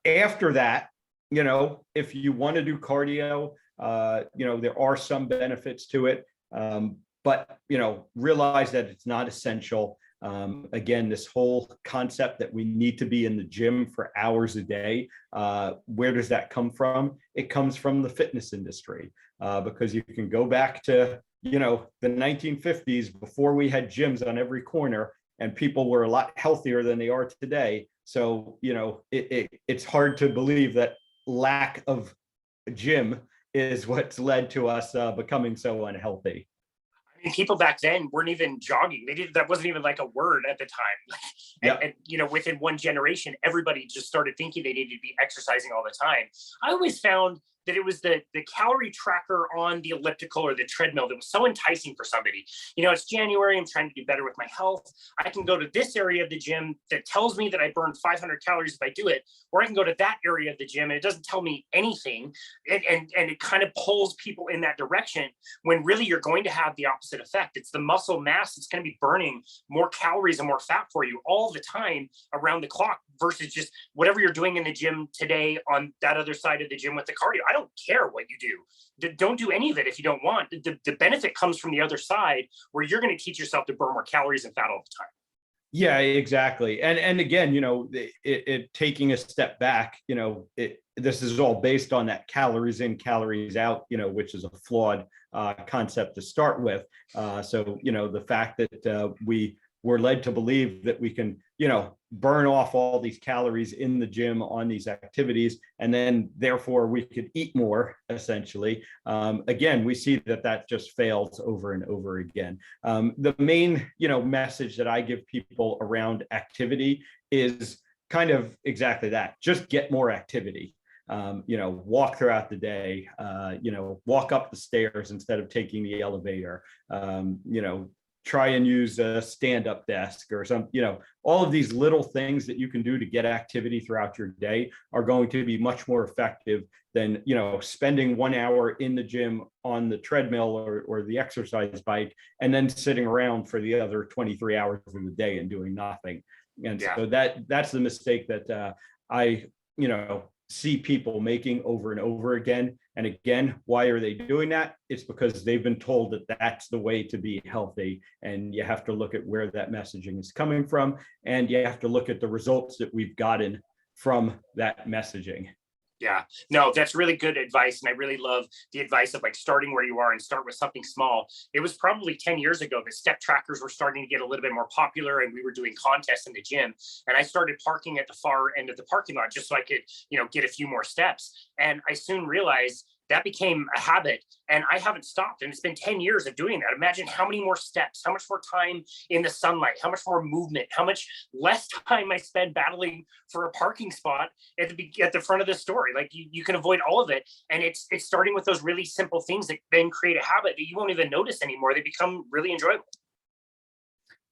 After that, if you want to do cardio, there are some benefits to it, but, realize that it's not essential. Again, this whole concept that we need to be in the gym for hours a day, where does that come from? It comes from the fitness industry, because you can go back to, the 1950s, before we had gyms on every corner, and people were a lot healthier than they are today. So, it's hard to believe that lack of gym is what's led to us becoming so unhealthy. I mean, people back then weren't even jogging. That wasn't even like a word at the time. And within one generation, everybody just started thinking they needed to be exercising all the time. I always found that it was the calorie tracker on the elliptical or the treadmill that was so enticing for somebody. It's January, I'm trying to do better with my health. I can go to this area of the gym that tells me that I burn 500 calories if I do it, or I can go to that area of the gym and it doesn't tell me anything. And it kind of pulls people in that direction, when really you're going to have the opposite effect. It's the muscle mass that's going to be burning more calories and more fat for you all the time around the clock, versus just whatever you're doing in the gym today on that other side of the gym with the cardio. I don't care what you do. Don't do any of it if you don't want. The benefit comes from the other side, where you're going to teach yourself to burn more calories and fat all the time. Yeah, exactly. And again, taking a step back, this is all based on that calories in, calories out, which is a flawed concept to start with. So, the fact that we were led to believe that we can, burn off all these calories in the gym on these activities, and then therefore we could eat more, essentially. Again, we see that just fails over and over again. The main, message that I give people around activity is kind of exactly that. Just get more activity. Walk throughout the day, walk up the stairs instead of taking the elevator, try and use a stand-up desk or some, all of these little things that you can do to get activity throughout your day are going to be much more effective than, spending 1 hour in the gym on the treadmill or the exercise bike, and then sitting around for the other 23 hours of the day and doing nothing. And so that's the mistake that I, see people making over and over again. And again, why are they doing that? It's because they've been told that that's the way to be healthy. And you have to look at where that messaging is coming from. And you have to look at the results that we've gotten from that messaging. Yeah, no, that's really good advice. And I really love the advice of like starting where you are and start with something small. It was probably 10 years ago that step trackers were starting to get a little bit more popular, and we were doing contests in the gym. And I started parking at the far end of the parking lot just so I could, get a few more steps. And I soon realized that became a habit, and I haven't stopped. And it's been 10 years of doing that. Imagine how many more steps, how much more time in the sunlight, how much more movement, how much less time I spend battling for a parking spot at the front of the store. Like you can avoid all of it. And it's starting with those really simple things that then create a habit that you won't even notice anymore. They become really enjoyable.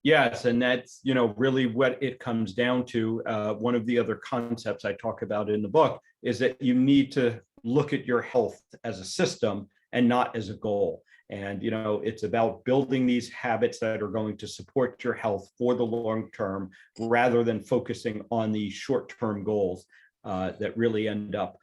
Yes, and that's, really what it comes down to. One of the other concepts I talk about in the book is that you need to look at your health as a system and not as a goal. And, it's about building these habits that are going to support your health for the long term, rather than focusing on the short-term goals that really end up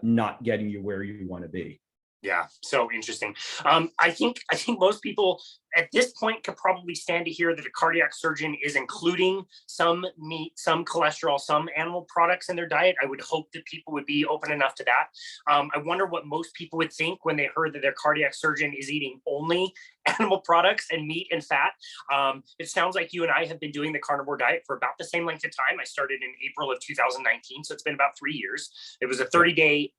not getting you where you want to be. Yeah, so interesting. I think most people at this point could probably stand to hear that a cardiac surgeon is including some meat, some cholesterol, some animal products in their diet. I would hope that people would be open enough to that. I wonder what most people would think when they heard that their cardiac surgeon is eating only animal products and meat and fat. It sounds like you and I have been doing the carnivore diet for about the same length of time. I started in April of 2019, so it's been about 3 years. It was a 30-day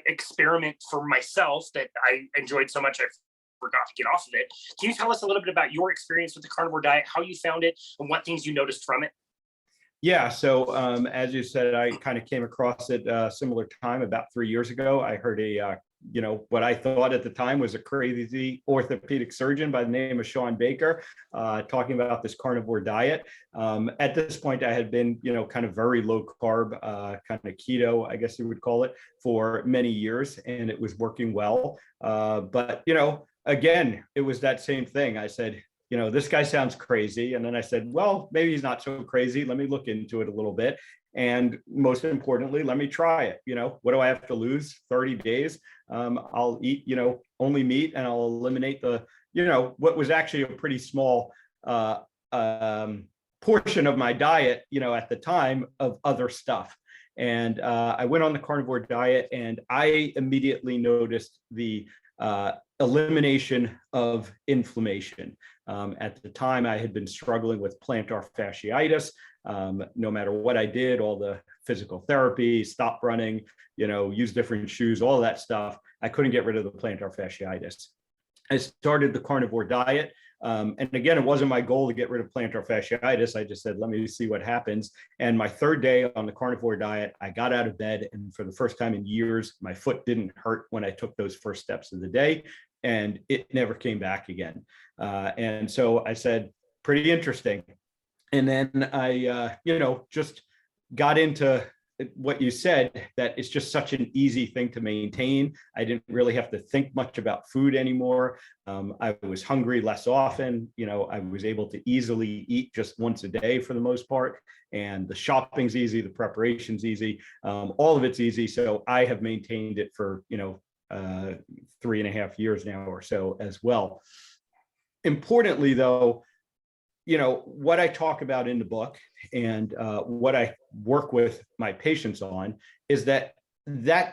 experiment for myself that I enjoyed so much I forgot to get off of it. Can you tell us a little bit about your experience with the carnivore diet, how you found it, and what things you noticed from it? Yeah, so as you said, I kind of came across it similar time about 3 years ago. I heard what I thought at the time was a crazy orthopedic surgeon by the name of Sean Baker talking about this carnivore diet. At this point, I had been, kind of very low carb, kind of keto, I guess you would call it, for many years, and it was working well. But, again, it was that same thing. I said, this guy sounds crazy. And then I said, well, maybe he's not so crazy. Let me look into it a little bit. And most importantly, let me try it. What do I have to lose? 30 days. I'll eat, only meat, and I'll eliminate the, what was actually a pretty small portion of my diet, at the time, of other stuff. And I went on the carnivore diet, and I immediately noticed the elimination of inflammation. At the time, I had been struggling with plantar fasciitis. No matter what I did, all the physical therapy, stop running, use different shoes, all that stuff, I couldn't get rid of the plantar fasciitis. I started the carnivore diet. And again, it wasn't my goal to get rid of plantar fasciitis. I just said, let me see what happens. And my third day on the carnivore diet, I got out of bed, and for the first time in years, my foot didn't hurt when I took those first steps of the day, and it never came back again. And so I said, pretty interesting. And then I, just got into what you said, that it's just such an easy thing to maintain. I didn't really have to think much about food anymore. I was hungry less often. I was able to easily eat just once a day for the most part. And the shopping's easy, the preparation's easy, all of it's easy. So I have maintained it for, 3.5 years now or so as well. Importantly, though, what I talk about in the book, and what I work with my patients on, is that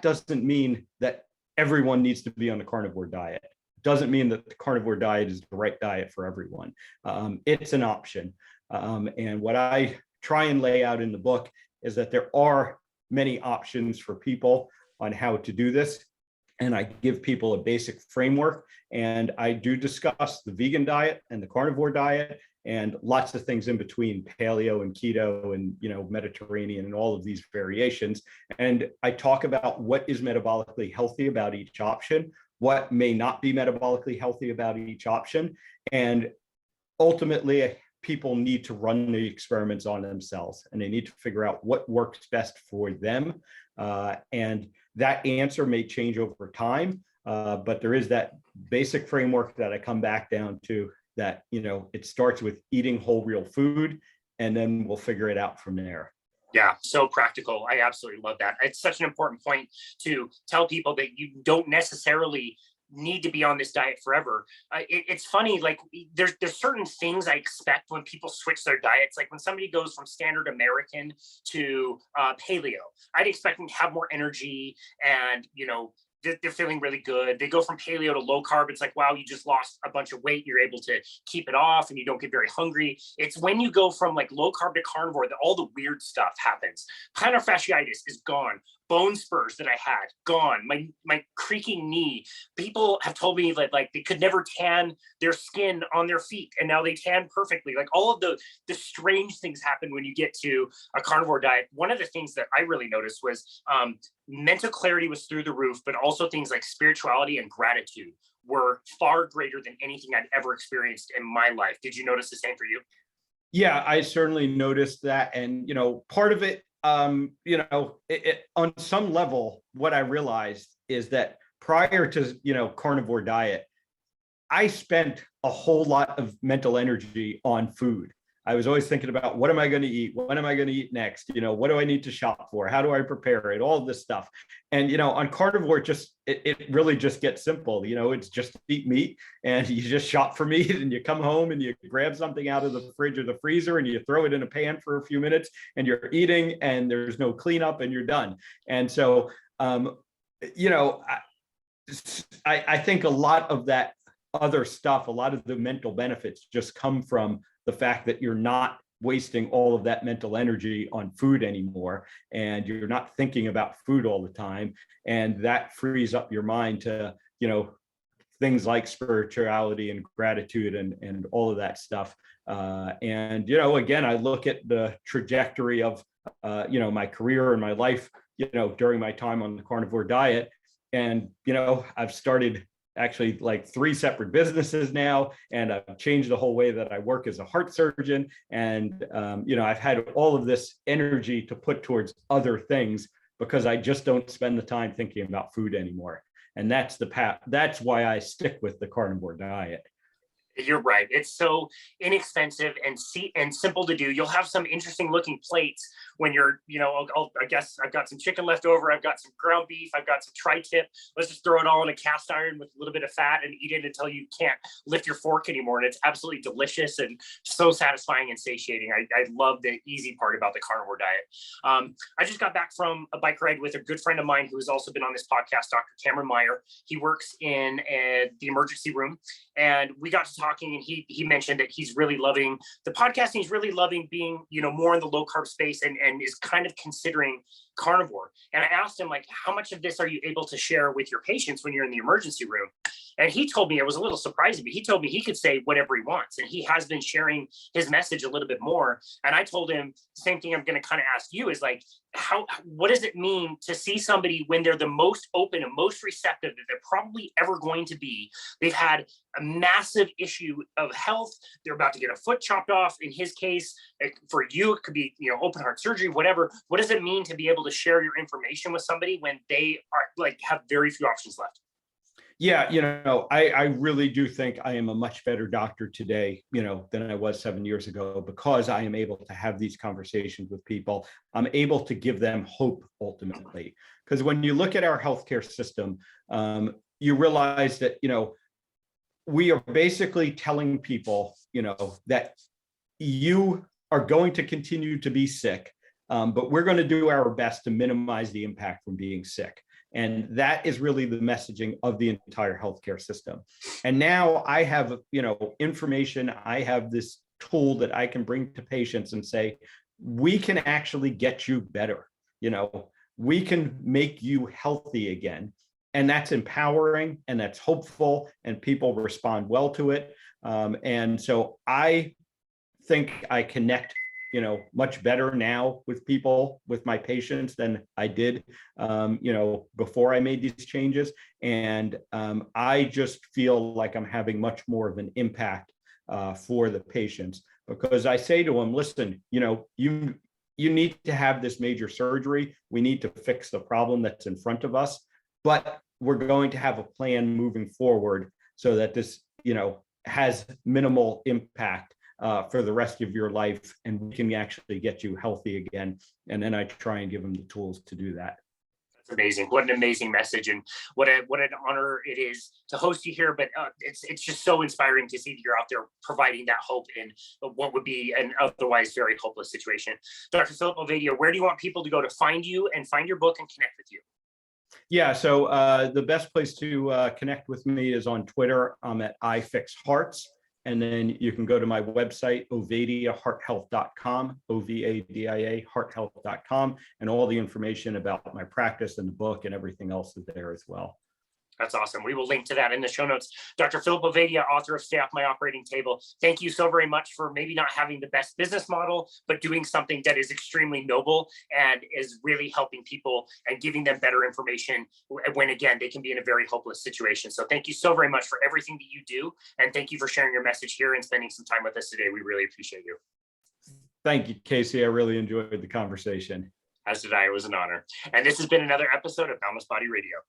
doesn't mean that everyone needs to be on the carnivore diet. It doesn't mean that the carnivore diet is the right diet for everyone. It's an option. And what I try and lay out in the book is that there are many options for people on how to do this. And I give people a basic framework, and I do discuss the vegan diet and the carnivore diet and lots of things in between, paleo and keto and, Mediterranean and all of these variations. And I talk about what is metabolically healthy about each option, what may not be metabolically healthy about each option. And ultimately, people need to run the experiments on themselves, and they need to figure out what works best for them. And that answer may change over time, but there is that basic framework that I come back down to, that, it starts with eating whole, real food, and then we'll figure it out from there. Yeah, so practical. I absolutely love that. It's such an important point to tell people that you don't necessarily need to be on this diet forever. It's funny, like there's certain things I expect when people switch their diets. Like when somebody goes from standard American to paleo, I'd expect them to have more energy, and they're feeling really good. They go from paleo to low carb. It's like, wow, you just lost a bunch of weight. You're able to keep it off, and you don't get very hungry. It's when you go from like low carb to carnivore that all the weird stuff happens. Plantar fasciitis is gone. bone spurs that I had gone, my creaking knee. People have told me that like they could never tan their skin on their feet, and now they tan perfectly. Like all of the strange things happen when you get to a carnivore diet. One of the things that I really noticed was mental clarity was through the roof, but also things like spirituality and gratitude were far greater than anything I'd ever experienced in my life. Did you notice the same for you? Yeah, I certainly noticed that. And, part of it, on some level, what I realized is that prior to, carnivore diet, I spent a whole lot of mental energy on food. I was always thinking about what am I going to eat? What am I going to eat next? What do I need to shop for? How do I prepare it? All of this stuff. And, on carnivore, it really just gets simple. It's just eat meat and you just shop for meat and you come home and you grab something out of the fridge or the freezer and you throw it in a pan for a few minutes and you're eating and there's no cleanup and you're done. And so, I think a lot of that other stuff, a lot of the mental benefits just come from the fact that you're not wasting all of that mental energy on food anymore, and you're not thinking about food all the time, and that frees up your mind to things like spirituality and gratitude and all of that stuff. And again, I look at the trajectory of my career and my life during my time on the carnivore diet, and I've started actually like 3 separate businesses now, and I've changed the whole way that I work as a heart surgeon. And, I've had all of this energy to put towards other things because I just don't spend the time thinking about food anymore. And that's the path. That's why I stick with the carnivore diet. You're right. It's so inexpensive and simple to do. You'll have some interesting looking plates when you're, I guess I've got some chicken left over. I've got some ground beef. I've got some tri-tip. Let's just throw it all in a cast iron with a little bit of fat and eat it until you can't lift your fork anymore. And it's absolutely delicious and so satisfying and satiating. I love the easy part about the carnivore diet. I just got back from a bike ride with a good friend of mine who has also been on this podcast, Dr. Cameron Meyer. He works in the emergency room, and we got to talking, and he mentioned that he's really loving the podcast. He's really loving being, more in the low carb space and is kind of considering carnivore. And I asked him, like, how much of this are you able to share with your patients when you're in the emergency room? And he told me, it was a little surprising, but he told me he could say whatever he wants. And he has been sharing his message a little bit more. And I told him, same thing I'm going to kind of ask you is like, what does it mean to see somebody when they're the most open and most receptive that they're probably ever going to be? They've had a massive issue of health. They're about to get a foot chopped off. In his case, for you, it could be, open heart surgery, whatever. What does it mean to be able to share your information with somebody when they are like have very few options left? Yeah, I really do think I am a much better doctor today, than I was 7 years ago, because I am able to have these conversations with people. I'm able to give them hope ultimately. Because when you look at our healthcare system, you realize that, we are basically telling people, that you are going to continue to be sick, but we're going to do our best to minimize the impact from being sick. And that is really the messaging of the entire healthcare system. And now I have, information, I have this tool that I can bring to patients and say, we can actually get you better. We can make you healthy again. And that's empowering and that's hopeful, and people respond well to it. And so I think I connect much better now with people, with my patients, than I did, before I made these changes. And I just feel like I'm having much more of an impact for the patients, because I say to them, listen, you need to have this major surgery. We need to fix the problem that's in front of us, but we're going to have a plan moving forward so that this, has minimal impact for the rest of your life, and we can actually get you healthy again. And then I try and give them the tools to do that. That's amazing. What an amazing message, and what an honor it is to host you here. But it's just so inspiring to see that you're out there providing that hope in what would be an otherwise very hopeless situation. Dr. Philip Ovadia, where do you want people to go to find you and find your book and connect with you? Yeah, so the best place to connect with me is on Twitter. I'm at iFixHearts. And then you can go to my website, ovadiahearthealth.com, OVADIA hearthealth.com, and all the information about my practice and the book and everything else is there as well. That's awesome. We will link to that in the show notes. Dr. Philip Ovadia, author of Stay Off My Operating Table. Thank you so very much for maybe not having the best business model, but doing something that is extremely noble and is really helping people and giving them better information when, again, they can be in a very hopeless situation. So thank you so very much for everything that you do. And thank you for sharing your message here and spending some time with us today. We really appreciate you. Thank you, Casey. I really enjoyed the conversation. As did I. It was an honor. And this has been another episode of Boundless Body Radio.